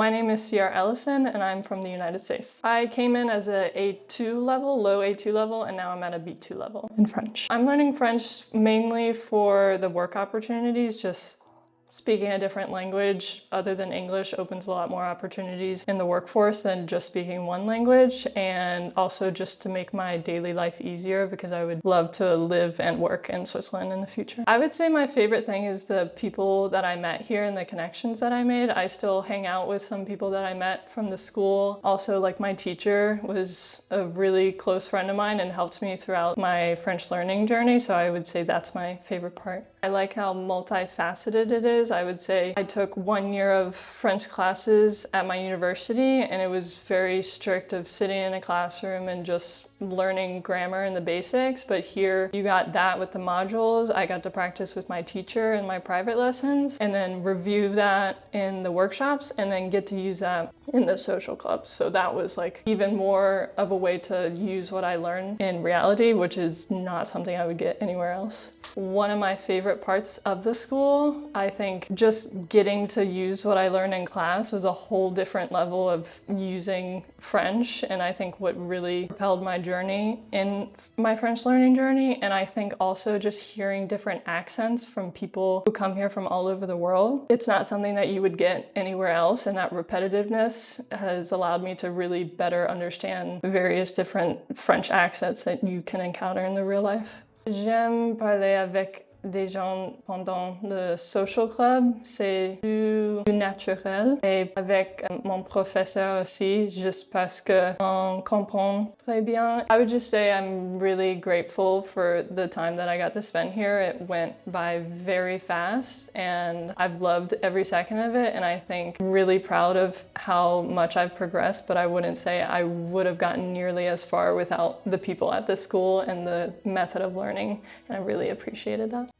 My name is Sierra Ellison and I'm from the United States. I came in as a A2 level, low A2 level, and now I'm at a B2 level in French. I'm learning French mainly for the work opportunities. Just speaking a different language other than English opens a lot more opportunities in the workforce than just speaking one language, and also just to make my daily life easier because I would love to live and work in Switzerland in the future. I would say my favorite thing is the people that I met here and the connections that I made. I still hang out with some people that I met from the school. Also, like, my teacher was a really close friend of mine and helped me throughout my French learning journey, so I would say that's my favorite part. I like how multifaceted it is. I would say I took 1 year of French classes at my university and it was very strict of sitting in a classroom and just learning grammar and the basics, but here you got that with the modules. I got to practice with my teacher in my private lessons and then review that in the workshops and then get to use that in the social clubs. So that was like even more of a way to use what I learned in reality, which is not something I would get anywhere else. One of my favorite parts of the school, I think just getting to use what I learned in class was a whole different level of using French, and I think what really propelled my journey in my French learning journey. And I think also just hearing different accents from people who come here from all over the world. It's not something that you would get anywhere else, and that repetitiveness has allowed me to really better understand the various different French accents that you can encounter in the real life. J'aime parler avec des gens pendant le social club, c'est plus naturel, et avec mon professeur aussi, juste parce qu'on comprend très bien. I would just say I'm really grateful for the time that I got to spend here. It went by very fast and I've loved every second of it, and I think really proud of how much I've progressed, but I wouldn't say I would have gotten nearly as far without the people at the school and the method of learning, and I really appreciated that.